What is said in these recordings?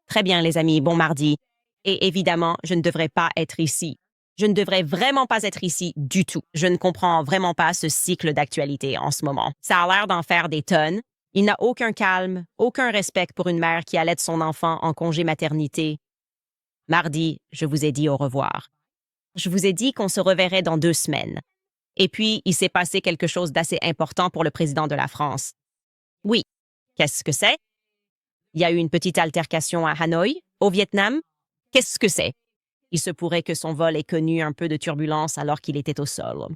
Très bien, les amis, bon mardi. Et évidemment, je ne devrais pas être ici. Je ne devrais vraiment pas être ici du tout. Je ne comprends vraiment pas ce cycle d'actualité en ce moment. Ça a l'air d'en faire des tonnes. Il n'a aucun calme, aucun respect pour une mère qui allaite son enfant en congé maternité. Mardi, je vous ai dit au revoir. Je vous ai dit qu'on se reverrait dans 2 semaines. Et puis, il s'est passé quelque chose d'assez important pour le président de la France. Oui, qu'est-ce que c'est? Il y a eu une petite altercation à Hanoï, au Vietnam. Qu'est-ce que c'est? Il se pourrait que son vol ait connu un peu de turbulence alors qu'il était au sol.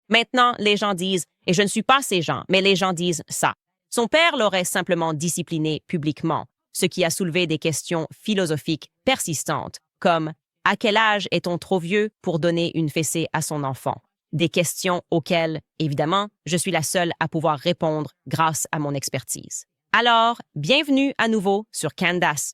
Maintenant, les gens disent, et je ne suis pas ces gens, mais les gens disent ça. Son père l'aurait simplement discipliné publiquement, ce qui a soulevé des questions philosophiques persistantes, comme à quel âge est-on trop vieux pour donner une fessée à son enfant? Des questions auxquelles, évidemment, je suis la seule à pouvoir répondre grâce à mon expertise. Alors, bienvenue à nouveau sur Candace.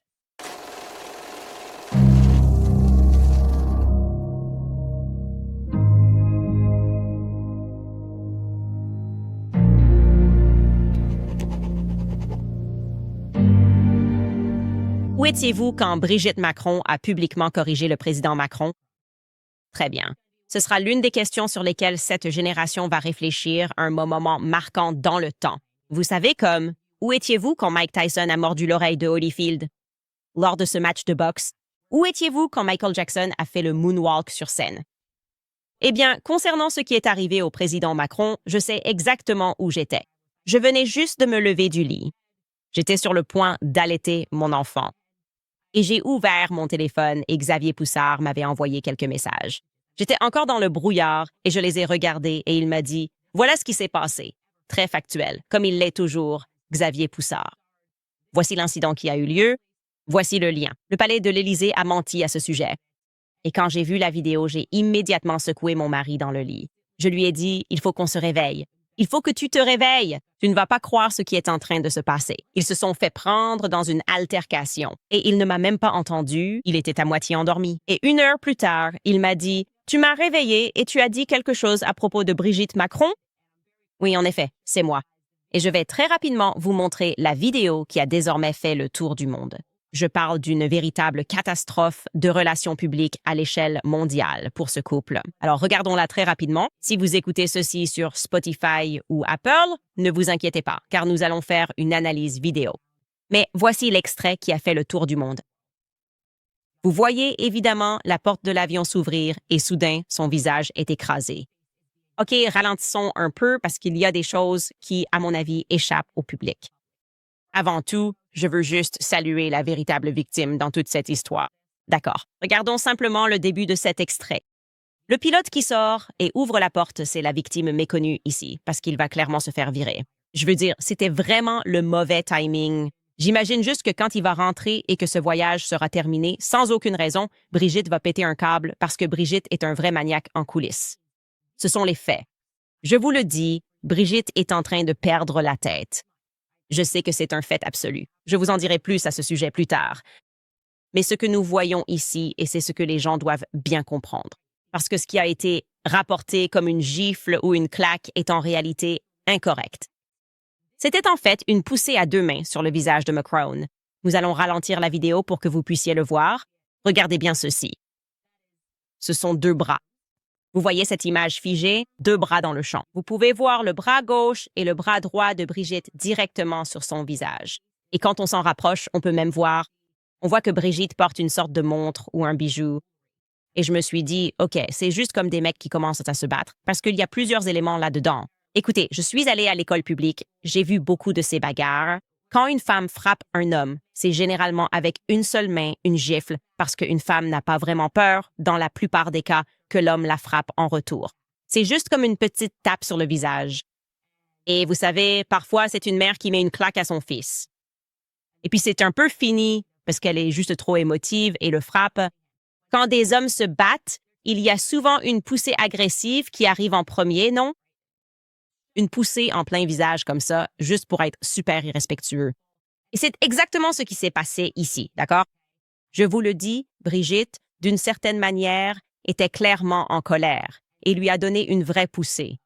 Où étiez-vous quand Brigitte Macron a publiquement corrigé le président Macron? Très bien. Ce sera l'une des questions sur lesquelles cette génération va réfléchir à un moment marquant dans le temps. Vous savez comme, où étiez-vous quand Mike Tyson a mordu l'oreille de Holyfield? Lors de ce match de boxe, où étiez-vous quand Michael Jackson a fait le moonwalk sur scène? Eh bien, concernant ce qui est arrivé au président Macron, je sais exactement où j'étais. Je venais juste de me lever du lit. J'étais sur le point d'allaiter mon enfant. Et j'ai ouvert mon téléphone et Xavier Poussard m'avait envoyé quelques messages. J'étais encore dans le brouillard et je les ai regardés et il m'a dit « Voilà ce qui s'est passé ». Très factuel, comme il l'est toujours, Xavier Poussard. Voici l'incident qui a eu lieu. Voici le lien. Le palais de l'Élysée a menti à ce sujet. Et quand j'ai vu la vidéo, j'ai immédiatement secoué mon mari dans le lit. Je lui ai dit « Il faut qu'on se réveille. Il faut que tu te réveilles. Tu ne vas pas croire ce qui est en train de se passer. » Ils se sont fait prendre dans une altercation. Et il ne m'a même pas entendu. Il était à moitié endormi. Et 1 heure plus tard, il m'a dit « Tu m'as réveillé et tu as dit quelque chose à propos de Brigitte Macron? » Oui, en effet, c'est moi. Et je vais très rapidement vous montrer la vidéo qui a désormais fait le tour du monde. Je parle d'une véritable catastrophe de relations publiques à l'échelle mondiale pour ce couple. Alors, regardons-la très rapidement. Si vous écoutez ceci sur Spotify ou Apple, ne vous inquiétez pas, car nous allons faire une analyse vidéo. Mais voici l'extrait qui a fait le tour du monde. Vous voyez évidemment la porte de l'avion s'ouvrir et soudain, son visage est écrasé. OK, ralentissons un peu parce qu'il y a des choses qui, à mon avis, échappent au public. Avant tout, je veux juste saluer la véritable victime dans toute cette histoire. D'accord. Regardons simplement le début de cet extrait. Le pilote qui sort et ouvre la porte, c'est la victime méconnue ici, parce qu'il va clairement se faire virer. Je veux dire, c'était vraiment le mauvais timing. J'imagine juste que quand il va rentrer et que ce voyage sera terminé, sans aucune raison, Brigitte va péter un câble parce que Brigitte est un vrai maniaque en coulisses. Ce sont les faits. Je vous le dis, Brigitte est en train de perdre la tête. Je sais que c'est un fait absolu. Je vous en dirai plus à ce sujet plus tard. Mais ce que nous voyons ici, et c'est ce que les gens doivent bien comprendre, parce que ce qui a été rapporté comme une gifle ou une claque est en réalité incorrect. C'était en fait une poussée à 2 mains sur le visage de Macron. Nous allons ralentir la vidéo pour que vous puissiez le voir. Regardez bien ceci. Ce sont 2 bras. Vous voyez cette image figée, 2 bras dans le champ. Vous pouvez voir le bras gauche et le bras droit de Brigitte directement sur son visage. Et quand on s'en rapproche, on peut même voir, on voit que Brigitte porte une sorte de montre ou un bijou. Et je me suis dit, OK, c'est juste comme des mecs qui commencent à se battre, parce qu'il y a plusieurs éléments là-dedans. Écoutez, je suis allée à l'école publique, j'ai vu beaucoup de ces bagarres. Quand une femme frappe un homme, c'est généralement avec une seule main, une gifle, parce qu'une femme n'a pas vraiment peur, dans la plupart des cas, que l'homme la frappe en retour. C'est juste comme une petite tape sur le visage. Et vous savez, parfois, c'est une mère qui met une claque à son fils. Et puis c'est un peu fini, parce qu'elle est juste trop émotive et le frappe. Quand des hommes se battent, il y a souvent une poussée agressive qui arrive en premier, non? Une poussée en plein visage comme ça, juste pour être super irrespectueux. Et c'est exactement ce qui s'est passé ici, d'accord? Je vous le dis, Brigitte, d'une certaine manière, était clairement en colère et lui a donné une vraie poussée.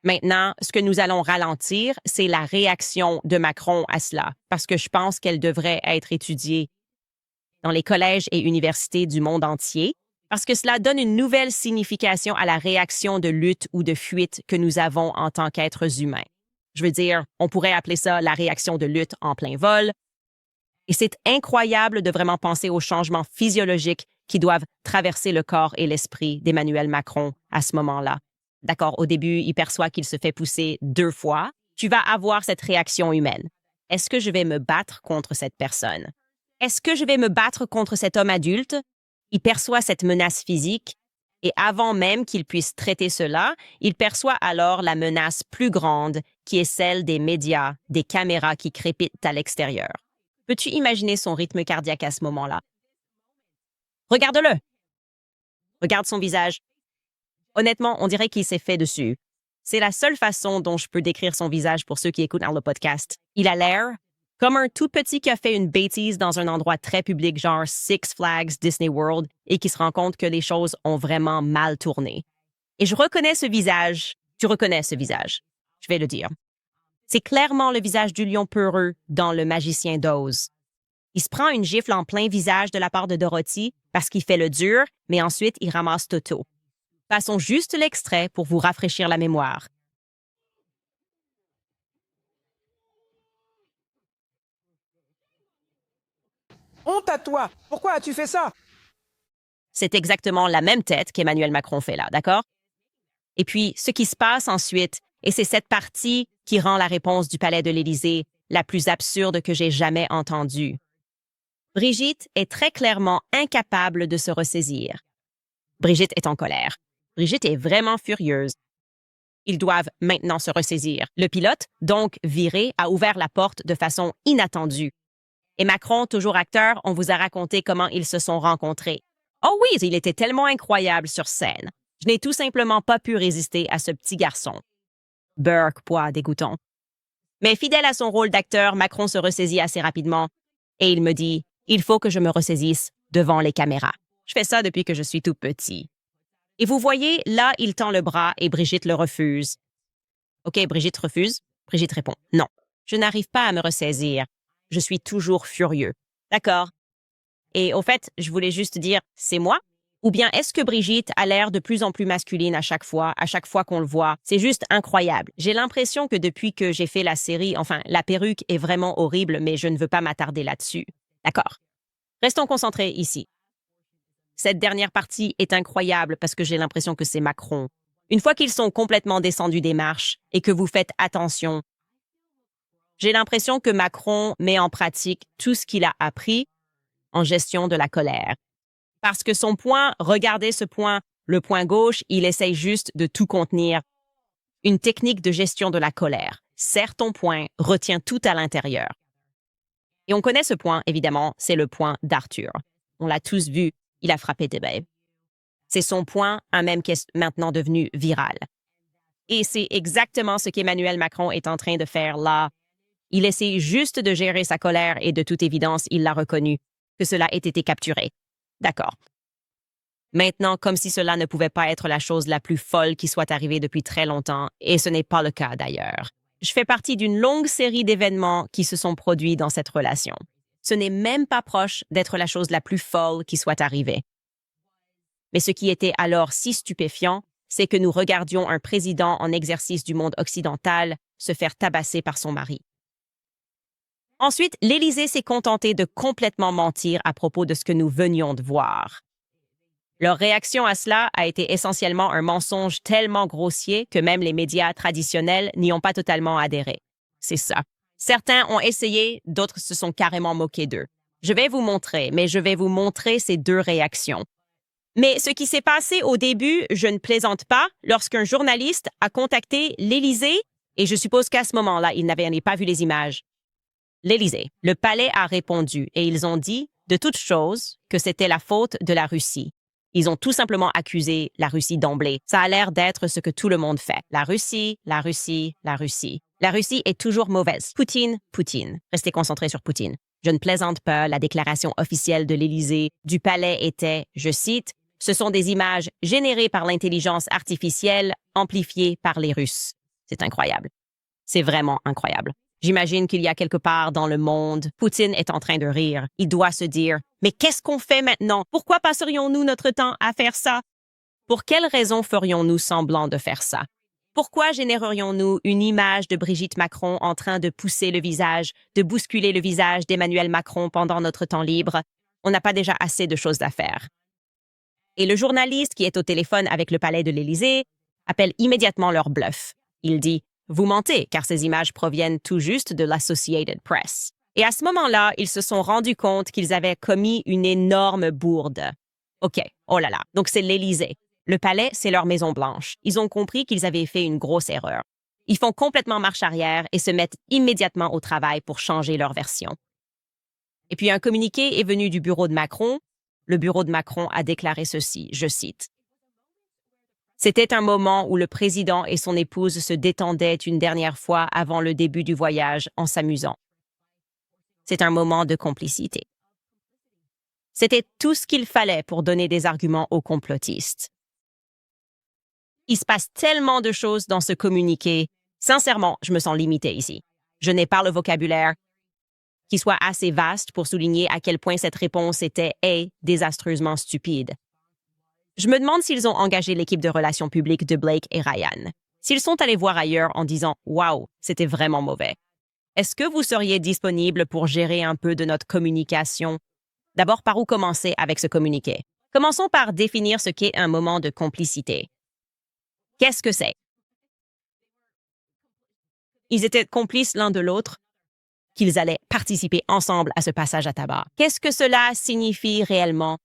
Maintenant, ce que nous allons ralentir, c'est la réaction de Macron à cela, parce que je pense qu'elle devrait être étudiée. dans les collèges et universités du monde entier, parce que cela donne une nouvelle signification à la réaction de lutte ou de fuite que nous avons en tant qu'êtres humains. Je veux dire, on pourrait appeler ça la réaction de lutte en plein vol. Et c'est incroyable de vraiment penser aux changements physiologiques qui doivent traverser le corps et l'esprit d'Emmanuel Macron à ce moment-là. D'accord, au début, il perçoit qu'il se fait pousser 2 fois. Tu vas avoir cette réaction humaine. Est-ce que je vais me battre contre cette personne? Est-ce que je vais me battre contre cet homme adulte? Il perçoit cette menace physique et avant même qu'il puisse traiter cela, il perçoit alors la menace plus grande qui est celle des médias, des caméras qui crépitent à l'extérieur. Peux-tu imaginer son rythme cardiaque à ce moment-là? Regarde-le! Regarde son visage. Honnêtement, on dirait qu'il s'est fait dessus. C'est la seule façon dont je peux décrire son visage pour ceux qui écoutent dans le podcast. Il a l'air comme un tout petit qui a fait une bêtise dans un endroit très public genre Six Flags, Disney World, et qui se rend compte que les choses ont vraiment mal tourné. Et je reconnais ce visage. Tu reconnais ce visage. Je vais le dire. C'est clairement le visage du lion peureux dans Le Magicien d'Oz. Il se prend une gifle en plein visage de la part de Dorothy parce qu'il fait le dur, mais ensuite il ramasse Toto. Passons juste l'extrait pour vous rafraîchir la mémoire. Honte à toi! Pourquoi as-tu fait ça? C'est exactement la même tête qu'Emmanuel Macron fait là, d'accord? Et puis, ce qui se passe ensuite, et c'est cette partie qui rend la réponse du palais de l'Élysée la plus absurde que j'ai jamais entendue. Brigitte est très clairement incapable de se ressaisir. Brigitte est en colère. Brigitte est vraiment furieuse. Ils doivent maintenant se ressaisir. Le pilote, donc viré, a ouvert la porte de façon inattendue. Et Macron, toujours acteur, on vous a raconté comment ils se sont rencontrés. Oh oui, il était tellement incroyable sur scène. Je n'ai tout simplement pas pu résister à ce petit garçon. Burke, poids dégoûtant. Mais fidèle à son rôle d'acteur, Macron se ressaisit assez rapidement et il me dit « Il faut que je me ressaisisse devant les caméras. Je fais ça depuis que je suis tout petit. » Et vous voyez, là, il tend le bras et Brigitte le refuse. OK, Brigitte refuse. Brigitte répond « Non, je n'arrive pas à me ressaisir. Je suis toujours furieux. » D'accord. Et au fait, je voulais juste dire « C'est moi ?» Ou bien est-ce que Brigitte a l'air de plus en plus masculine à chaque fois qu'on le voit? C'est juste incroyable. J'ai l'impression que depuis que j'ai fait la série, enfin, la perruque est vraiment horrible, mais je ne veux pas m'attarder là-dessus. D'accord. Restons concentrés ici. Cette dernière partie est incroyable parce que j'ai l'impression que c'est Macron. Une fois qu'ils sont complètement descendus des marches et que vous faites attention, j'ai l'impression que Macron met en pratique tout ce qu'il a appris en gestion de la colère. Parce que son point, regardez ce point, le point gauche, il essaye juste de tout contenir. Une technique de gestion de la colère. Serre ton poing, retiens tout à l'intérieur. Et on connaît ce point, évidemment, c'est le point d'Arthur. On l'a tous vu, il a frappé des bébés. C'est son point, un même qui est maintenant devenu viral. Et c'est exactement ce qu'Emmanuel Macron est en train de faire là. Il essaie juste de gérer sa colère et de toute évidence, il l'a reconnu, que cela ait été capturé. D'accord. Maintenant, comme si cela ne pouvait pas être la chose la plus folle qui soit arrivée depuis très longtemps, et ce n'est pas le cas d'ailleurs. Je fais partie d'une longue série d'événements qui se sont produits dans cette relation. Ce n'est même pas proche d'être la chose la plus folle qui soit arrivée. Mais ce qui était alors si stupéfiant, c'est que nous regardions un président en exercice du monde occidental se faire tabasser par son mari. Ensuite, l'Élysée s'est contenté de complètement mentir à propos de ce que nous venions de voir. Leur réaction à cela a été essentiellement un mensonge tellement grossier que même les médias traditionnels n'y ont pas totalement adhéré. C'est ça. Certains ont essayé, d'autres se sont carrément moqués d'eux. Je vais vous montrer ces 2 réactions. Mais ce qui s'est passé au début, je ne plaisante pas, lorsqu'un journaliste a contacté l'Élysée, et je suppose qu'à ce moment-là, il n'avait pas vu les images. L'Élysée, le palais a répondu et ils ont dit, de toute chose, que c'était la faute de la Russie. Ils ont tout simplement accusé la Russie d'emblée. Ça a l'air d'être ce que tout le monde fait. La Russie, la Russie, la Russie. La Russie est toujours mauvaise. Poutine, Poutine. Restez concentrés sur Poutine. Je ne plaisante pas, la déclaration officielle de l'Élysée du palais était, je cite, « Ce sont des images générées par l'intelligence artificielle, amplifiées par les Russes. » C'est incroyable. C'est vraiment incroyable. J'imagine qu'il y a quelque part dans le monde, Poutine est en train de rire. Il doit se dire, mais qu'est-ce qu'on fait maintenant? Pourquoi passerions-nous notre temps à faire ça? Pour quelle raison ferions-nous semblant de faire ça? Pourquoi générerions-nous une image de Brigitte Macron en train de pousser le visage, de bousculer le visage d'Emmanuel Macron pendant notre temps libre? On n'a pas déjà assez de choses à faire. Et le journaliste qui est au téléphone avec le palais de l'Élysée appelle immédiatement leur bluff. Il dit « Vous mentez, car ces images proviennent tout juste de l'Associated Press. » Et à ce moment-là, ils se sont rendus compte qu'ils avaient commis une énorme bourde. OK, oh là là, donc c'est l'Élysée. Le palais, c'est leur Maison-Blanche. Ils ont compris qu'ils avaient fait une grosse erreur. Ils font complètement marche arrière et se mettent immédiatement au travail pour changer leur version. Et puis un communiqué est venu du bureau de Macron. Le bureau de Macron a déclaré ceci, je cite. C'était un moment où le président et son épouse se détendaient une dernière fois avant le début du voyage en s'amusant. C'est un moment de complicité. C'était tout ce qu'il fallait pour donner des arguments aux complotistes. Il se passe tellement de choses dans ce communiqué. Sincèrement, je me sens limitée ici. Je n'ai pas le vocabulaire qui soit assez vaste pour souligner à quel point cette réponse était désastreusement stupide. Je me demande s'ils ont engagé l'équipe de relations publiques de Blake et Ryan. S'ils sont allés voir ailleurs en disant « Wow, c'était vraiment mauvais ». Est-ce que vous seriez disponible pour gérer un peu de notre communication? D'abord, par où commencer avec ce communiqué? Commençons par définir ce qu'est un moment de complicité. Qu'est-ce que c'est? Ils étaient complices l'un de l'autre, qu'ils allaient participer ensemble à ce passage à tabac. Qu'est-ce que cela signifie réellement?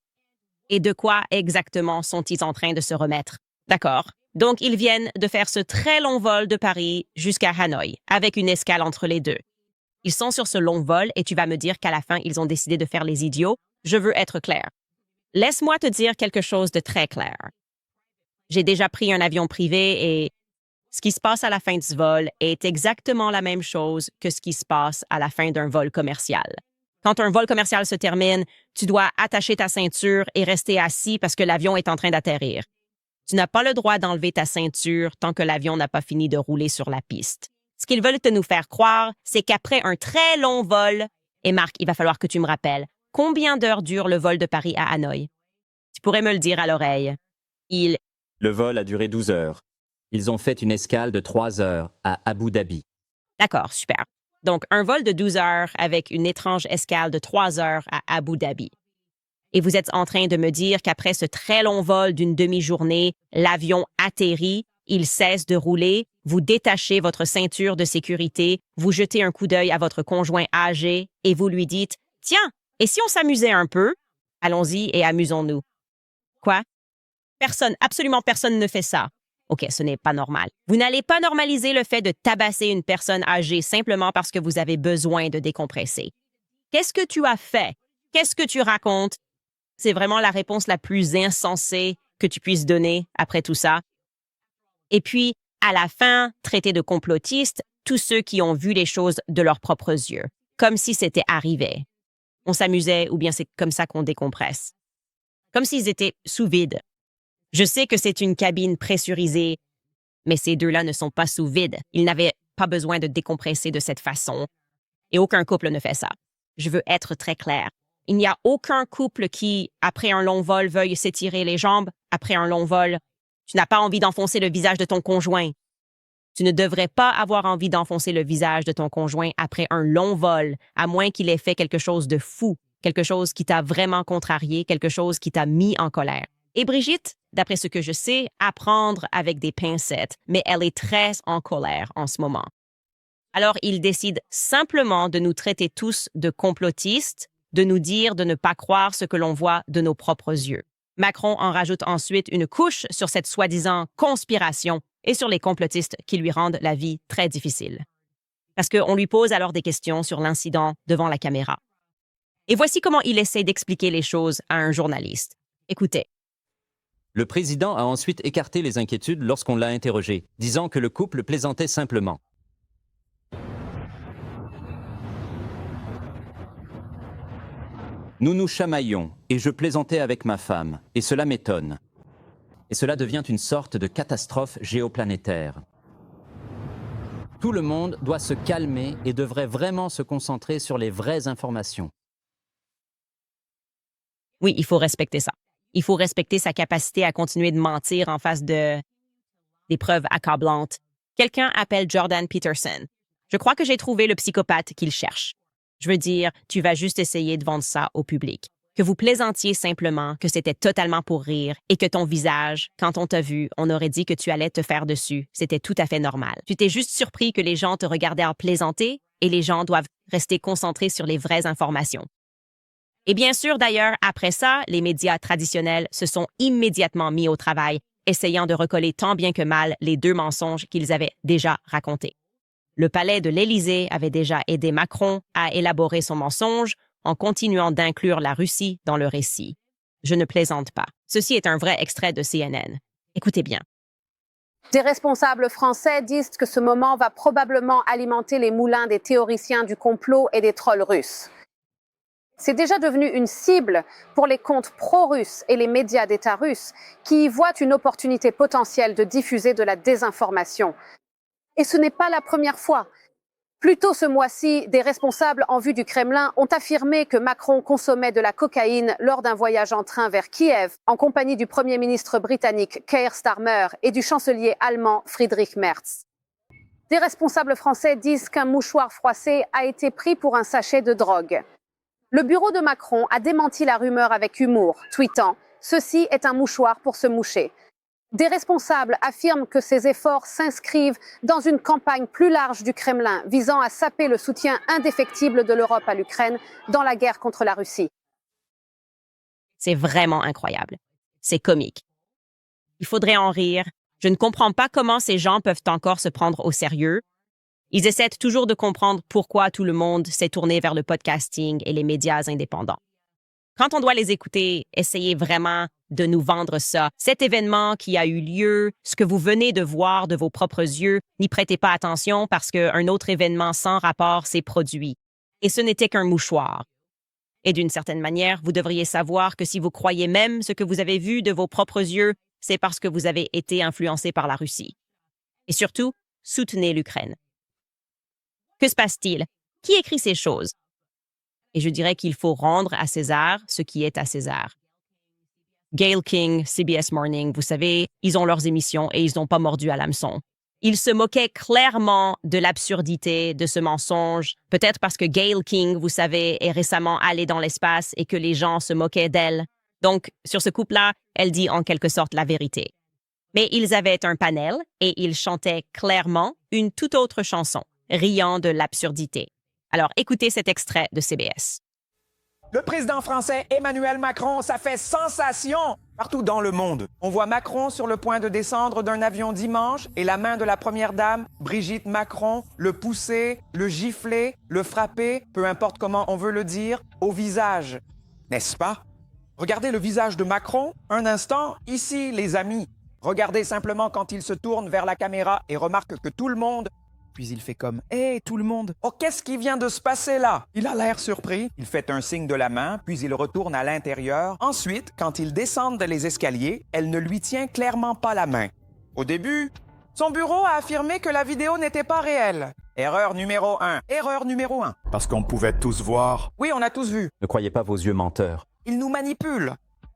Et de quoi exactement sont-ils en train de se remettre? D'accord. Donc, ils viennent de faire ce très long vol de Paris jusqu'à Hanoï, avec une escale entre les deux. Ils sont sur ce long vol et tu vas me dire qu'à la fin, ils ont décidé de faire les idiots. Je veux être clair. Laisse-moi te dire quelque chose de très clair. J'ai déjà pris un avion privé et ce qui se passe à la fin de ce vol est exactement la même chose que ce qui se passe à la fin d'un vol commercial. Quand un vol commercial se termine, tu dois attacher ta ceinture et rester assis parce que l'avion est en train d'atterrir. Tu n'as pas le droit d'enlever ta ceinture tant que l'avion n'a pas fini de rouler sur la piste. Ce qu'ils veulent te nous faire croire, c'est qu'après un très long vol, et Marc, il va falloir que tu me rappelles, combien d'heures dure le vol de Paris à Hanoï? Tu pourrais me le dire à l'oreille. Le vol a duré 12 heures. Ils ont fait une escale de 3 heures à Abu Dhabi. D'accord, super. Donc, un vol de 12 heures avec une étrange escale de 3 heures à Abu Dhabi. Et vous êtes en train de me dire qu'après ce très long vol d'une demi-journée, l'avion atterrit, il cesse de rouler, vous détachez votre ceinture de sécurité, vous jetez un coup d'œil à votre conjoint âgé et vous lui dites « Tiens, et si on s'amusait un peu? Allons-y et amusons-nous. » Quoi? Personne, absolument personne ne fait ça. OK, ce n'est pas normal. Vous n'allez pas normaliser le fait de tabasser une personne âgée simplement parce que vous avez besoin de décompresser. Qu'est-ce que tu as fait? Qu'est-ce que tu racontes? C'est vraiment la réponse la plus insensée que tu puisses donner après tout ça. Et puis, à la fin, traiter de complotistes tous ceux qui ont vu les choses de leurs propres yeux, comme si c'était arrivé. On s'amusait ou bien c'est comme ça qu'on décompresse. Comme s'ils étaient sous vide. Je sais que c'est une cabine pressurisée, mais ces deux-là ne sont pas sous vide. Ils n'avaient pas besoin de décompresser de cette façon. Et aucun couple ne fait ça. Je veux être très clair. Il n'y a aucun couple qui, après un long vol, veuille s'étirer les jambes. Après un long vol, tu n'as pas envie d'enfoncer le visage de ton conjoint. Tu ne devrais pas avoir envie d'enfoncer le visage de ton conjoint après un long vol, à moins qu'il ait fait quelque chose de fou, quelque chose qui t'a vraiment contrarié, quelque chose qui t'a mis en colère. Et Brigitte, d'après ce que je sais, à prendre avec des pincettes, mais elle est très en colère en ce moment. Alors, il décide simplement de nous traiter tous de complotistes, de nous dire de ne pas croire ce que l'on voit de nos propres yeux. Macron en rajoute ensuite une couche sur cette soi-disant conspiration et sur les complotistes qui lui rendent la vie très difficile. Parce qu'on lui pose alors des questions sur l'incident devant la caméra. Et voici comment il essaie d'expliquer les choses à un journaliste. Écoutez. Le président a ensuite écarté les inquiétudes lorsqu'on l'a interrogé, disant que le couple plaisantait simplement. Nous nous chamaillons, et je plaisantais avec ma femme, et cela m'étonne. Et cela devient une sorte de catastrophe géoplanétaire. Tout le monde doit se calmer et devrait vraiment se concentrer sur les vraies informations. Oui, il faut respecter ça. Il faut respecter sa capacité à continuer de mentir en face des preuves accablantes. Quelqu'un appelle Jordan Peterson. Je crois que j'ai trouvé le psychopathe qu'il cherche. Je veux dire, tu vas juste essayer de vendre ça au public. Que vous plaisantiez simplement, que c'était totalement pour rire et que ton visage, quand on t'a vu, on aurait dit que tu allais te faire dessus. C'était tout à fait normal. Tu t'es juste surpris que les gens te regardaient en plaisanter et les gens doivent rester concentrés sur les vraies informations. Et bien sûr, d'ailleurs, après ça, les médias traditionnels se sont immédiatement mis au travail, essayant de recoller tant bien que mal les deux mensonges qu'ils avaient déjà racontés. Le palais de l'Élysée avait déjà aidé Macron à élaborer son mensonge en continuant d'inclure la Russie dans le récit. Je ne plaisante pas. Ceci est un vrai extrait de CNN. Écoutez bien. Des responsables français disent que ce moment va probablement alimenter les moulins des théoriciens du complot et des trolls russes. C'est déjà devenu une cible pour les comptes pro-russes et les médias d'État russes qui y voient une opportunité potentielle de diffuser de la désinformation. Et ce n'est pas la première fois. Plus tôt ce mois-ci, des responsables en vue du Kremlin ont affirmé que Macron consommait de la cocaïne lors d'un voyage en train vers Kiev, en compagnie du Premier ministre britannique Keir Starmer et du chancelier allemand Friedrich Merz. Des responsables français disent qu'un mouchoir froissé a été pris pour un sachet de drogue. Le bureau de Macron a démenti la rumeur avec humour, tweetant « Ceci est un mouchoir pour se moucher ». Des responsables affirment que ces efforts s'inscrivent dans une campagne plus large du Kremlin visant à saper le soutien indéfectible de l'Europe à l'Ukraine dans la guerre contre la Russie. C'est vraiment incroyable. C'est comique. Il faudrait en rire. Je ne comprends pas comment ces gens peuvent encore se prendre au sérieux. Ils essaient toujours de comprendre pourquoi tout le monde s'est tourné vers le podcasting et les médias indépendants. Quand on doit les écouter, essayez vraiment de nous vendre ça. Cet événement qui a eu lieu, ce que vous venez de voir de vos propres yeux, n'y prêtez pas attention parce qu'un autre événement sans rapport s'est produit. Et ce n'était qu'un mouchoir. Et d'une certaine manière, vous devriez savoir que si vous croyez même ce que vous avez vu de vos propres yeux, c'est parce que vous avez été influencé par la Russie. Et surtout, soutenez l'Ukraine. Que se passe-t-il? Qui écrit ces choses? Et je dirais qu'il faut rendre à César ce qui est à César. Gayle King, CBS Morning, vous savez, ils ont leurs émissions et ils n'ont pas mordu à l'hameçon. Ils se moquaient clairement de l'absurdité de ce mensonge, peut-être parce que Gayle King, vous savez, est récemment allée dans l'espace et que les gens se moquaient d'elle. Donc, sur ce couple-là, elle dit en quelque sorte la vérité. Mais ils avaient un panel et ils chantaient clairement une toute autre chanson, riant de l'absurdité. Alors, écoutez cet extrait de CBS. Le président français Emmanuel Macron, ça fait sensation partout dans le monde. On voit Macron sur le point de descendre d'un avion dimanche et la main de la première dame, Brigitte Macron, le pousser, le gifler, le frapper, peu importe comment on veut le dire, au visage. N'est-ce pas? Regardez le visage de Macron un instant, ici les amis. Regardez simplement quand il se tourne vers la caméra et remarque que tout le monde... Puis il fait comme « Hé, tout le monde! Oh, qu'est-ce qui vient de se passer là? » Il a l'air surpris, il fait un signe de la main, puis il retourne à l'intérieur. Ensuite, quand ils descendent les escaliers, elle ne lui tient clairement pas la main. Au début, son bureau a affirmé que la vidéo n'était pas réelle. Erreur numéro 1. Erreur numéro 1. Parce qu'on pouvait tous voir. Oui, on a tous vu. Ne croyez pas vos yeux menteurs. Ils nous manipulent.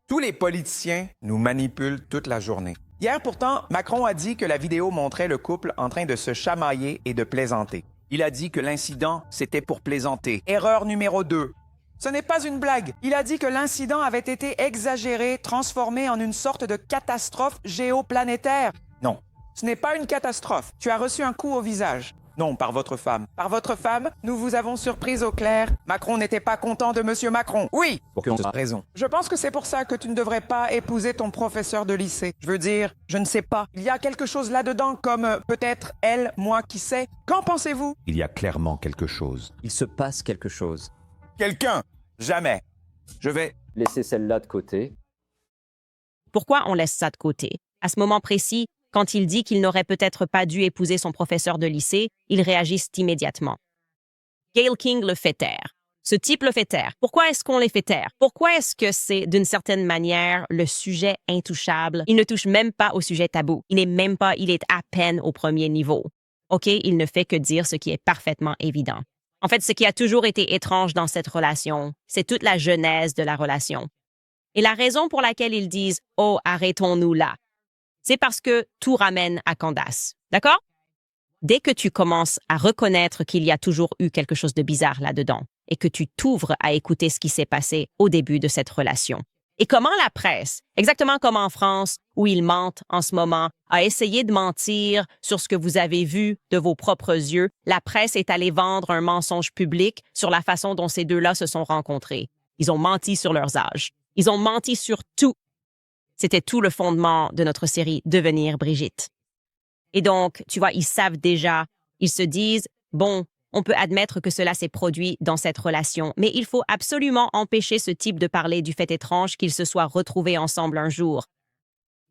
Tous les politiciens nous manipulent toute la journée. Hier, pourtant, Macron a dit que la vidéo montrait le couple en train de se chamailler et de plaisanter. Il a dit que l'incident, c'était pour plaisanter. Erreur numéro 2. Ce n'est pas une blague. Il a dit que l'incident avait été exagéré, transformé en une sorte de catastrophe géoplanétaire. Non, ce n'est pas une catastrophe. Tu as reçu un coup au visage. Non, par votre femme. Par votre femme, nous vous avons surprise au clair. Macron n'était pas content de Monsieur Macron. Oui, Pour qu'on... raison. Je pense que c'est pour ça que tu ne devrais pas épouser ton professeur de lycée. Je veux dire, je ne sais pas. Il y a quelque chose là-dedans comme peut-être elle, moi, qui sais. Qu'en pensez-vous? Il y a clairement quelque chose. Il se passe quelque chose. Quelqu'un? Jamais. Je vais... Laissez celle-là de côté. Pourquoi on laisse ça de côté? À ce moment précis, quand il dit qu'il n'aurait peut-être pas dû épouser son professeur de lycée, ils réagissent immédiatement. Gayle King le fait taire. Ce type le fait taire. Pourquoi est-ce qu'on les fait taire? Pourquoi est-ce que c'est, d'une certaine manière, le sujet intouchable? Il ne touche même pas au sujet tabou. Il est à peine au premier niveau. OK, il ne fait que dire ce qui est parfaitement évident. En fait, ce qui a toujours été étrange dans cette relation, c'est toute la genèse de la relation. Et la raison pour laquelle ils disent « Oh, arrêtons-nous là », c'est parce que tout ramène à Candace. D'accord? Dès que tu commences à reconnaître qu'il y a toujours eu quelque chose de bizarre là-dedans et que tu t'ouvres à écouter ce qui s'est passé au début de cette relation. Et comment la presse, exactement comme en France, où ils mentent en ce moment, a essayé de mentir sur ce que vous avez vu de vos propres yeux, la presse est allée vendre un mensonge public sur la façon dont ces deux-là se sont rencontrés. Ils ont menti sur leurs âges. Ils ont menti sur tout. C'était tout le fondement de notre série Devenir Brigitte. Et donc, tu vois, ils savent déjà, ils se disent, bon, on peut admettre que cela s'est produit dans cette relation, mais il faut absolument empêcher ce type de parler du fait étrange qu'ils se soient retrouvés ensemble un jour.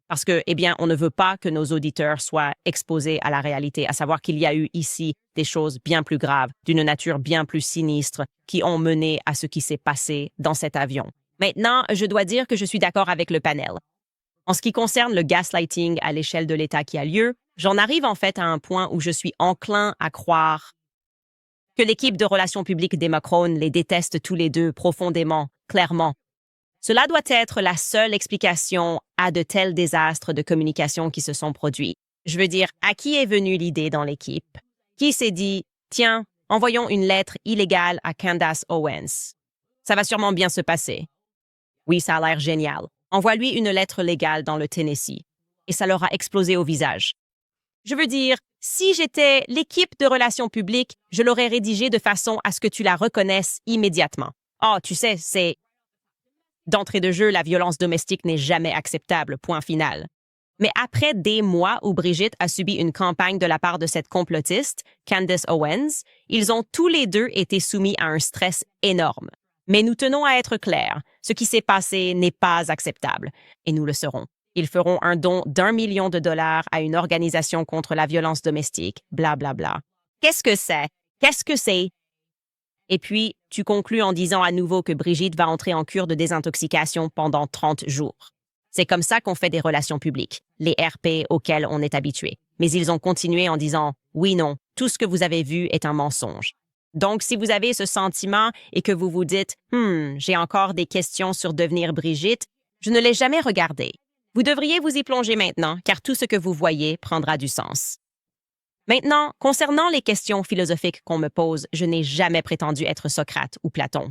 Parce que, eh bien, on ne veut pas que nos auditeurs soient exposés à la réalité, à savoir qu'il y a eu ici des choses bien plus graves, d'une nature bien plus sinistre, qui ont mené à ce qui s'est passé dans cet avion. Maintenant, je dois dire que je suis d'accord avec le panel. En ce qui concerne le gaslighting à l'échelle de l'État qui a lieu, j'en arrive en fait à un point où je suis enclin à croire que l'équipe de relations publiques des Macron les déteste tous les deux profondément, clairement. Cela doit être la seule explication à de tels désastres de communication qui se sont produits. Je veux dire, à qui est venue l'idée dans l'équipe? Qui s'est dit, tiens, envoyons une lettre illégale à Candace Owens. Ça va sûrement bien se passer. Oui, ça a l'air génial. Envoie-lui une lettre légale dans le Tennessee. Et ça leur a explosé au visage. Je veux dire, si j'étais l'équipe de relations publiques, je l'aurais rédigée de façon à ce que tu la reconnaisses immédiatement. Oh, tu sais, c'est... D'entrée de jeu, la violence domestique n'est jamais acceptable, point final. Mais après des mois où Brigitte a subi une campagne de la part de cette complotiste, Candace Owens, ils ont tous les deux été soumis à un stress énorme. Mais nous tenons à être clairs, ce qui s'est passé n'est pas acceptable, et nous le serons. Ils feront un don d'1 million de dollars à une organisation contre la violence domestique, blablabla. Bla, bla. Qu'est-ce que c'est? Qu'est-ce que c'est? Et puis, tu conclus en disant à nouveau que Brigitte va entrer en cure de désintoxication pendant 30 jours. C'est comme ça qu'on fait des relations publiques, les RP auxquelles on est habitué. Mais ils ont continué en disant « Oui, non, tout ce que vous avez vu est un mensonge ». Donc, si vous avez ce sentiment et que vous vous dites « j'ai encore des questions sur devenir Brigitte », je ne l'ai jamais regardé. Vous devriez vous y plonger maintenant, car tout ce que vous voyez prendra du sens. Maintenant, concernant les questions philosophiques qu'on me pose, je n'ai jamais prétendu être Socrate ou Platon.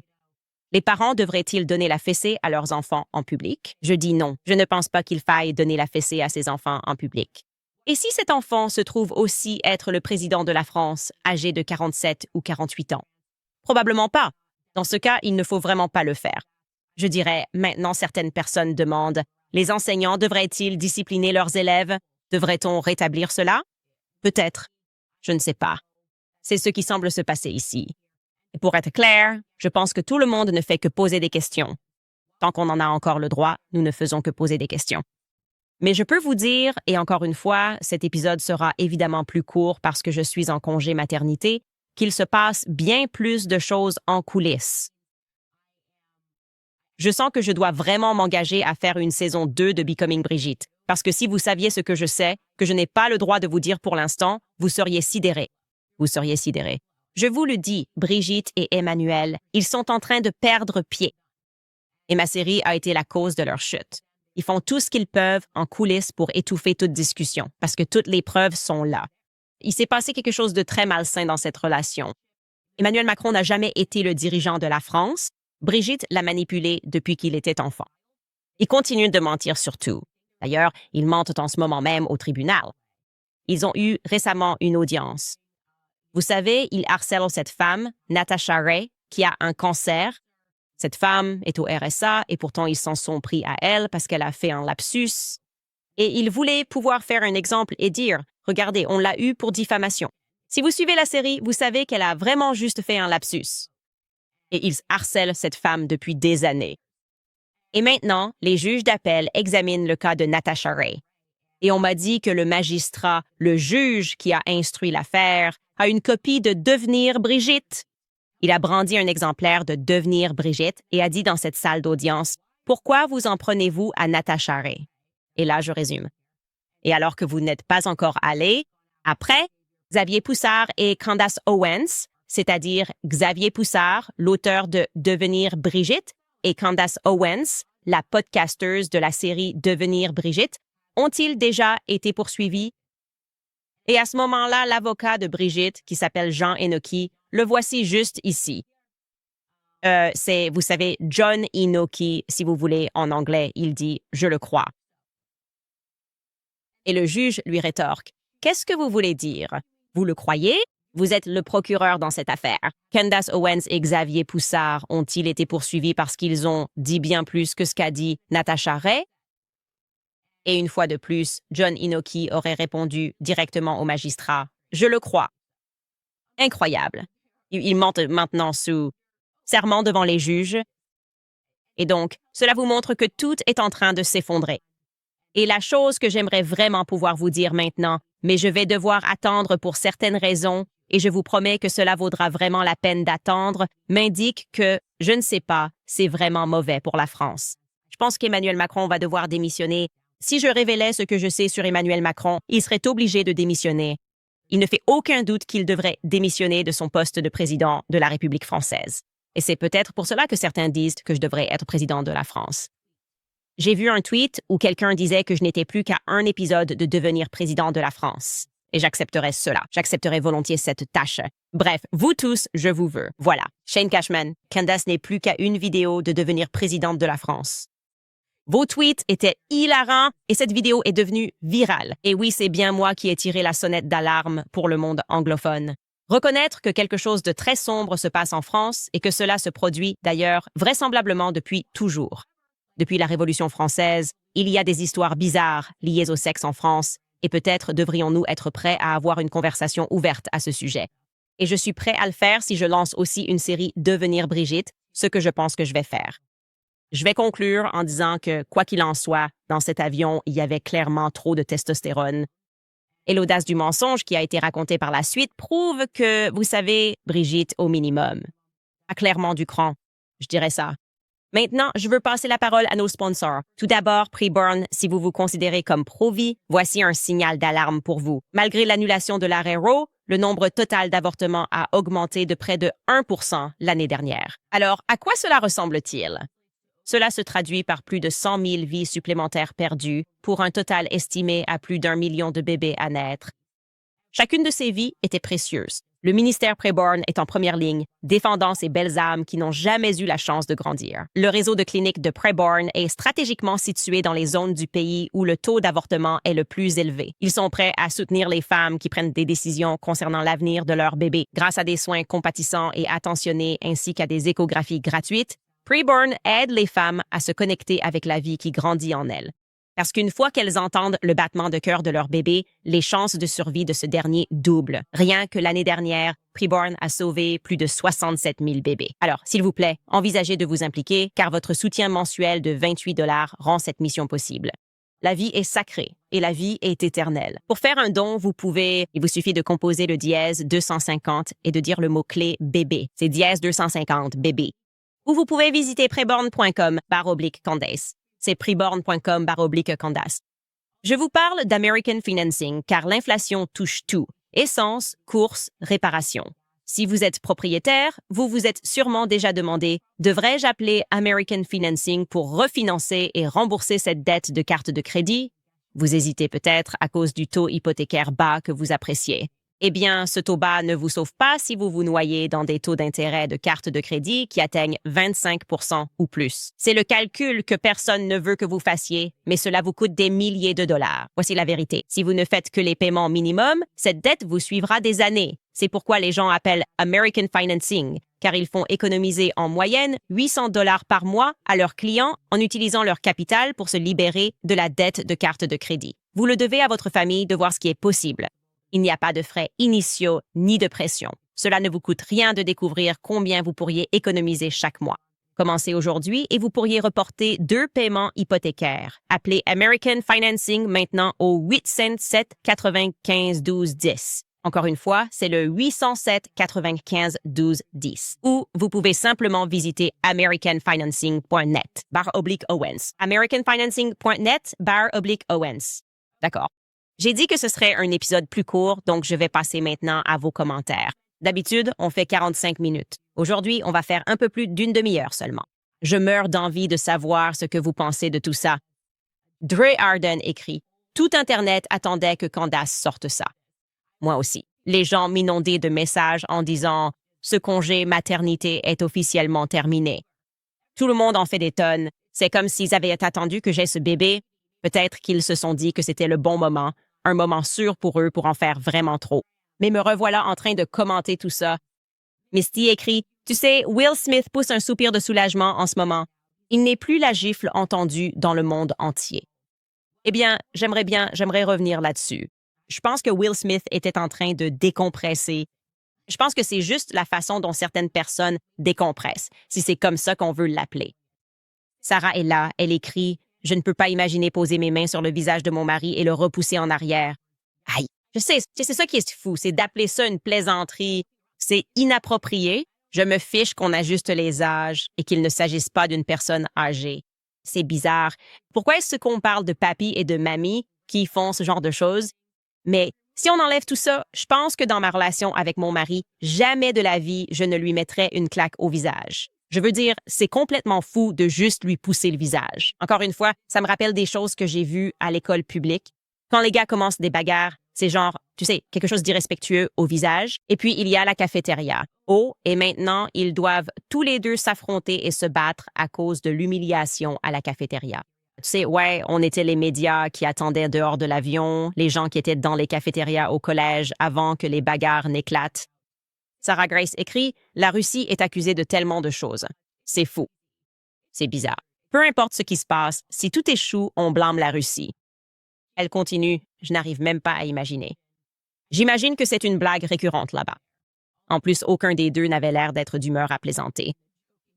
Les parents devraient-ils donner la fessée à leurs enfants en public? Je dis non, je ne pense pas qu'il faille donner la fessée à ses enfants en public. Et si cet enfant se trouve aussi être le président de la France, âgé de 47 ou 48 ans? Probablement pas. Dans ce cas, il ne faut vraiment pas le faire. Je dirais, maintenant certaines personnes demandent, les enseignants devraient-ils discipliner leurs élèves? Devrait-on rétablir cela? Peut-être. Je ne sais pas. C'est ce qui semble se passer ici. Et pour être clair, je pense que tout le monde ne fait que poser des questions. Tant qu'on en a encore le droit, nous ne faisons que poser des questions. Mais je peux vous dire, et encore une fois, cet épisode sera évidemment plus court parce que je suis en congé maternité, qu'il se passe bien plus de choses en coulisses. Je sens que je dois vraiment m'engager à faire une saison 2 de Becoming Brigitte, parce que si vous saviez ce que je sais, que je n'ai pas le droit de vous dire pour l'instant, vous seriez sidérés. Vous seriez sidérés. Je vous le dis, Brigitte et Emmanuel, ils sont en train de perdre pied. Et ma série a été la cause de leur chute. Ils font tout ce qu'ils peuvent en coulisses pour étouffer toute discussion, parce que toutes les preuves sont là. Il s'est passé quelque chose de très malsain dans cette relation. Emmanuel Macron n'a jamais été le dirigeant de la France. Brigitte l'a manipulé depuis qu'il était enfant. Ils continuent de mentir sur tout. D'ailleurs, ils mentent en ce moment même au tribunal. Ils ont eu récemment une audience. Vous savez, ils harcèlent cette femme, Natasha Ray, qui a un cancer. Cette femme est au RSA et pourtant ils s'en sont pris à elle parce qu'elle a fait un lapsus. Et ils voulaient pouvoir faire un exemple et dire « Regardez, on l'a eu pour diffamation ». Si vous suivez la série, vous savez qu'elle a vraiment juste fait un lapsus. Et ils harcèlent cette femme depuis des années. Et maintenant, les juges d'appel examinent le cas de Natasha Ray. Et on m'a dit que le magistrat, le juge qui a instruit l'affaire, a une copie de Devenir Brigitte. Il a brandi un exemplaire de Devenir Brigitte et a dit dans cette salle d'audience « Pourquoi vous en prenez-vous à Natasha Ray ?» Et là, je résume. Et alors que vous n'êtes pas encore allé, après, Xavier Poussard et Candace Owens, c'est-à-dire Xavier Poussard, l'auteur de Devenir Brigitte, et Candace Owens, la podcasteuse de la série Devenir Brigitte, ont-ils déjà été poursuivis? Et à ce moment-là, l'avocat de Brigitte, qui s'appelle Jean Enoki, le voici juste ici. C'est, vous savez, John Enoki, si vous voulez, en anglais, il dit « je le crois ». Et le juge lui rétorque « qu'est-ce que vous voulez dire? Vous le croyez? Vous êtes le procureur dans cette affaire. Candace Owens et Xavier Poussard ont-ils été poursuivis parce qu'ils ont dit bien plus que ce qu'a dit Natasha Ray? » Et une fois de plus, John Enoki aurait répondu directement au magistrat « je le crois ». Incroyable. Il monte maintenant sous serment devant les juges. Et donc, cela vous montre que tout est en train de s'effondrer. Et la chose que j'aimerais vraiment pouvoir vous dire maintenant, mais je vais devoir attendre pour certaines raisons, et je vous promets que cela vaudra vraiment la peine d'attendre, m'indique que, je ne sais pas, c'est vraiment mauvais pour la France. Je pense qu'Emmanuel Macron va devoir démissionner. Si je révélais ce que je sais sur Emmanuel Macron, il serait obligé de démissionner. Il ne fait aucun doute qu'il devrait démissionner de son poste de président de la République française. Et c'est peut-être pour cela que certains disent que je devrais être président de la France. J'ai vu un tweet où quelqu'un disait que je n'étais plus qu'à un épisode de devenir président de la France. Et j'accepterais cela. J'accepterais volontiers cette tâche. Bref, vous tous, je vous veux. Voilà. Shane Cashman, Candace n'est plus qu'à une vidéo de devenir présidente de la France. Vos tweets étaient hilarants et cette vidéo est devenue virale. Et oui, c'est bien moi qui ai tiré la sonnette d'alarme pour le monde anglophone. Reconnaître que quelque chose de très sombre se passe en France et que cela se produit, d'ailleurs, vraisemblablement depuis toujours. Depuis la Révolution française, il y a des histoires bizarres liées au sexe en France et peut-être devrions-nous être prêts à avoir une conversation ouverte à ce sujet. Et je suis prêt à le faire si je lance aussi une série Devenir Brigitte, ce que je pense que je vais faire. Je vais conclure en disant que, quoi qu'il en soit, dans cet avion, il y avait clairement trop de testostérone. Et l'audace du mensonge qui a été raconté par la suite prouve que, vous savez, Brigitte au minimum. A clairement du cran, je dirais ça. Maintenant, je veux passer la parole à nos sponsors. Tout d'abord, Preborn, si vous vous considérez comme pro-vie, voici un signal d'alarme pour vous. Malgré l'annulation de l'arrêt Roe, le nombre total d'avortements a augmenté de près de 1% l'année dernière. Alors, à quoi cela ressemble-t-il? Cela se traduit par plus de 100 000 vies supplémentaires perdues, pour un total estimé à plus d'1 million de bébés à naître. Chacune de ces vies était précieuse. Le ministère Preborn est en première ligne, défendant ces belles âmes qui n'ont jamais eu la chance de grandir. Le réseau de cliniques de Preborn est stratégiquement situé dans les zones du pays où le taux d'avortement est le plus élevé. Ils sont prêts à soutenir les femmes qui prennent des décisions concernant l'avenir de leur bébé. Grâce à des soins compatissants et attentionnés ainsi qu'à des échographies gratuites, Preborn aide les femmes à se connecter avec la vie qui grandit en elles. Parce qu'une fois qu'elles entendent le battement de cœur de leur bébé, les chances de survie de ce dernier doublent. Rien que l'année dernière, Preborn a sauvé plus de 67 000 bébés. Alors, s'il vous plaît, envisagez de vous impliquer, car votre soutien mensuel de 28 $ rend cette mission possible. La vie est sacrée et la vie est éternelle. Pour faire un don, il vous suffit de composer le dièse 250 et de dire le mot-clé « bébé ». C'est dièse 250, bébé. Ou vous pouvez visiter preborn.com/Candace. C'est preborn.com/Candace. Je vous parle d'American Financing car l'inflation touche tout. Essence, courses, réparation. Si vous êtes propriétaire, vous vous êtes sûrement déjà demandé « Devrais-je appeler American Financing pour refinancer et rembourser cette dette de carte de crédit ?» Vous hésitez peut-être à cause du taux hypothécaire bas que vous appréciez. Eh bien, ce taux bas ne vous sauve pas si vous vous noyez dans des taux d'intérêt de carte de crédit qui atteignent 25% ou plus. C'est le calcul que personne ne veut que vous fassiez, mais cela vous coûte des milliers de dollars. Voici la vérité. Si vous ne faites que les paiements minimums, cette dette vous suivra des années. C'est pourquoi les gens appellent American Financing, car ils font économiser en moyenne 800 $ par mois à leurs clients en utilisant leur capital pour se libérer de la dette de carte de crédit. Vous le devez à votre famille de voir ce qui est possible. Il n'y a pas de frais initiaux ni de pression. Cela ne vous coûte rien de découvrir combien vous pourriez économiser chaque mois. Commencez aujourd'hui et vous pourriez reporter 2 paiements hypothécaires. Appelez American Financing maintenant au 807 95 12 10. Encore une fois, c'est le 807 95 12 10. Ou vous pouvez simplement visiter americanfinancing.net/Owens. americanfinancing.net/Owens. D'accord. J'ai dit que ce serait un épisode plus court, donc je vais passer maintenant à vos commentaires. D'habitude, on fait 45 minutes. Aujourd'hui, on va faire un peu plus d'une demi-heure seulement. Je meurs d'envie de savoir ce que vous pensez de tout ça. Dre Arden écrit « Tout Internet attendait que Candace sorte ça. » Moi aussi. Les gens m'inondaient de messages en disant « Ce congé maternité est officiellement terminé. » Tout le monde en fait des tonnes. C'est comme s'ils avaient attendu que j'aie ce bébé. Peut-être qu'ils se sont dit que c'était le bon moment, un moment sûr pour eux pour en faire vraiment trop. Mais me revoilà en train de commenter tout ça. Misty écrit « Tu sais, Will Smith pousse un soupir de soulagement en ce moment. Il n'est plus la gifle entendue dans le monde entier. » Eh bien, j'aimerais revenir là-dessus. Je pense que Will Smith était en train de décompresser. Je pense que c'est juste la façon dont certaines personnes décompressent, si c'est comme ça qu'on veut l'appeler. Sarah est là, elle écrit « Je ne peux pas imaginer poser mes mains sur le visage de mon mari et le repousser en arrière. » Aïe, je sais, c'est ça qui est fou, c'est d'appeler ça une plaisanterie. C'est inapproprié. Je me fiche qu'on ajuste les âges et qu'il ne s'agisse pas d'une personne âgée. C'est bizarre. Pourquoi est-ce qu'on parle de papy et de mamie qui font ce genre de choses? Mais si on enlève tout ça, je pense que dans ma relation avec mon mari, jamais de la vie je ne lui mettrais une claque au visage. Je veux dire, c'est complètement fou de juste lui pousser le visage. Encore une fois, ça me rappelle des choses que j'ai vues à l'école publique. Quand les gars commencent des bagarres, c'est genre, tu sais, quelque chose d'irrespectueux au visage. Et puis, il y a la cafétéria. Oh, et maintenant, ils doivent tous les deux s'affronter et se battre à cause de l'humiliation à la cafétéria. Tu sais, ouais, on était les médias qui attendaient dehors de l'avion, les gens qui étaient dans les cafétérias au collège avant que les bagarres n'éclatent. Sarah Grace écrit « La Russie est accusée de tellement de choses. C'est fou. C'est bizarre. Peu importe ce qui se passe, si tout échoue, on blâme la Russie. » Elle continue « Je n'arrive même pas à imaginer. J'imagine que c'est une blague récurrente là-bas. En plus, aucun des deux n'avait l'air d'être d'humeur à plaisanter.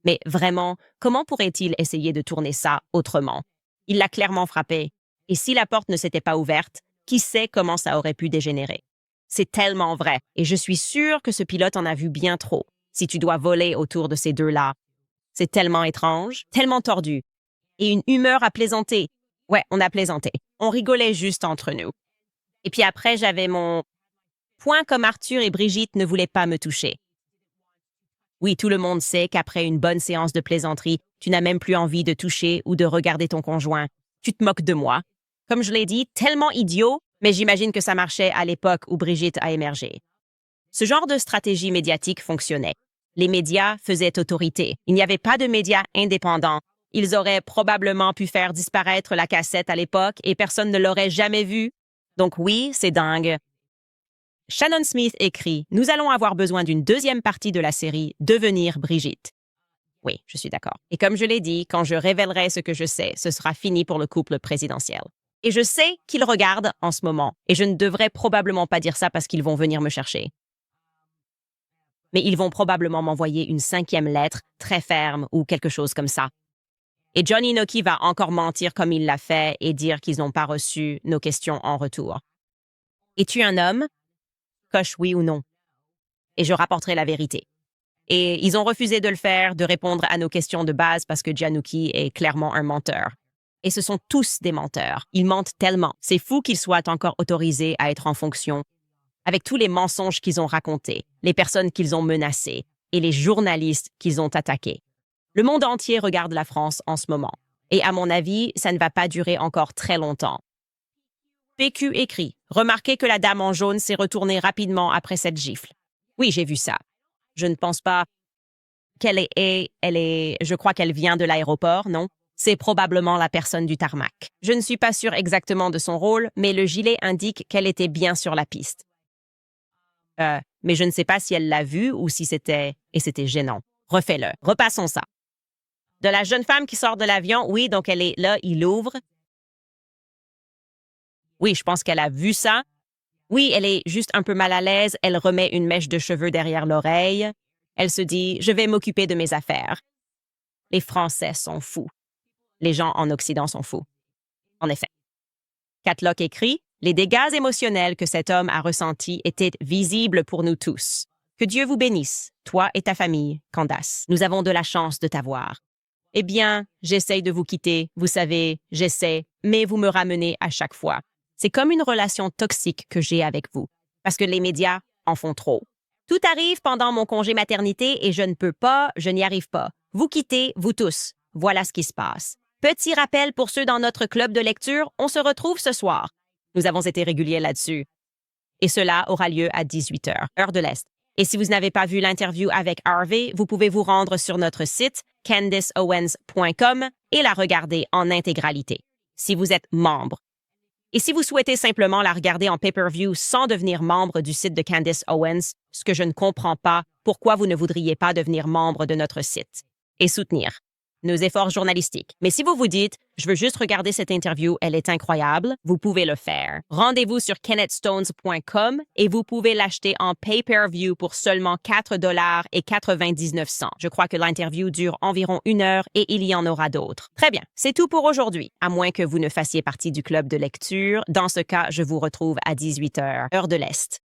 Mais vraiment, comment pourrait-il essayer de tourner ça autrement? Il l'a clairement frappé. Et si la porte ne s'était pas ouverte, qui sait comment ça aurait pu dégénérer? C'est tellement vrai. Et je suis sûre que ce pilote en a vu bien trop, si tu dois voler autour de ces deux-là. C'est tellement étrange, tellement tordu. Et une humeur à plaisanter. Ouais, on a plaisanté. On rigolait juste entre nous. Et puis après, j'avais mon point comme Arthur et Brigitte ne voulaient pas me toucher. Oui, tout le monde sait qu'après une bonne séance de plaisanterie, tu n'as même plus envie de toucher ou de regarder ton conjoint. Tu te moques de moi. Comme je l'ai dit, tellement idiot, mais j'imagine que ça marchait à l'époque où Brigitte a émergé. Ce genre de stratégie médiatique fonctionnait. Les médias faisaient autorité. Il n'y avait pas de médias indépendants. Ils auraient probablement pu faire disparaître la cassette à l'époque et personne ne l'aurait jamais vue. Donc oui, c'est dingue. Shannon Smith écrit « Nous allons avoir besoin d'une deuxième partie de la série « Devenir Brigitte ». Oui, je suis d'accord. Et comme je l'ai dit, quand je révélerai ce que je sais, ce sera fini pour le couple présidentiel. Et je sais qu'ils regardent en ce moment. Et je ne devrais probablement pas dire ça parce qu'ils vont venir me chercher. Mais ils vont probablement m'envoyer une 5e lettre très ferme ou quelque chose comme ça. Et Johnny Noki va encore mentir comme il l'a fait et dire qu'ils n'ont pas reçu nos questions en retour. Es-tu un homme? Coche oui ou non. Et je rapporterai la vérité. Et ils ont refusé de le faire, de répondre à nos questions de base parce que Giannuki est clairement un menteur. Et ce sont tous des menteurs. Ils mentent tellement. C'est fou qu'ils soient encore autorisés à être en fonction. Avec tous les mensonges qu'ils ont racontés, les personnes qu'ils ont menacées et les journalistes qu'ils ont attaqués. Le monde entier regarde la France en ce moment. Et à mon avis, ça ne va pas durer encore très longtemps. PQ écrit « Remarquez que la dame en jaune s'est retournée rapidement après cette gifle. » Oui, j'ai vu ça. Je ne pense pas qu'elle est... Je crois qu'elle vient de l'aéroport, non? C'est probablement la personne du tarmac. Je ne suis pas sûre exactement de son rôle, mais le gilet indique qu'elle était bien sur la piste. Mais je ne sais pas si elle l'a vu ou si c'était... Et c'était gênant. Refais-le. Repassons ça. De la jeune femme qui sort de l'avion, oui, donc elle est là, il ouvre. Oui, je pense qu'elle a vu ça. Oui, elle est juste un peu mal à l'aise. Elle remet une mèche de cheveux derrière l'oreille. Elle se dit « Je vais m'occuper de mes affaires. » Les Français sont fous. Les gens en Occident sont fous. En effet. Catlock écrit « Les dégâts émotionnels que cet homme a ressentis étaient visibles pour nous tous. Que Dieu vous bénisse, toi et ta famille, Candace. Nous avons de la chance de t'avoir. Eh bien, j'essaye de vous quitter. Vous savez, j'essaie, mais vous me ramenez à chaque fois. C'est comme une relation toxique que j'ai avec vous, parce que les médias en font trop. Tout arrive pendant mon congé maternité et je ne peux pas, je n'y arrive pas. Vous quittez, vous tous. Voilà ce qui se passe. Petit rappel pour ceux dans notre club de lecture, on se retrouve ce soir. Nous avons été réguliers là-dessus. Et cela aura lieu à 18h, heure de l'Est. Et si vous n'avez pas vu l'interview avec Harvey, vous pouvez vous rendre sur notre site candiceowens.com et la regarder en intégralité, si vous êtes membre. Et si vous souhaitez simplement la regarder en pay-per-view sans devenir membre du site de Candice Owens, ce que je ne comprends pas, pourquoi vous ne voudriez pas devenir membre de notre site et soutenir nos efforts journalistiques. Mais si vous vous dites, je veux juste regarder cette interview, elle est incroyable, vous pouvez le faire. Rendez-vous sur kennethstones.com et vous pouvez l'acheter en pay-per-view pour seulement $4,99. Je crois que l'interview dure environ 1 heure et il y en aura d'autres. Très bien, c'est tout pour aujourd'hui. À moins que vous ne fassiez partie du club de lecture, dans ce cas, je vous retrouve à 18h, heure de l'Est.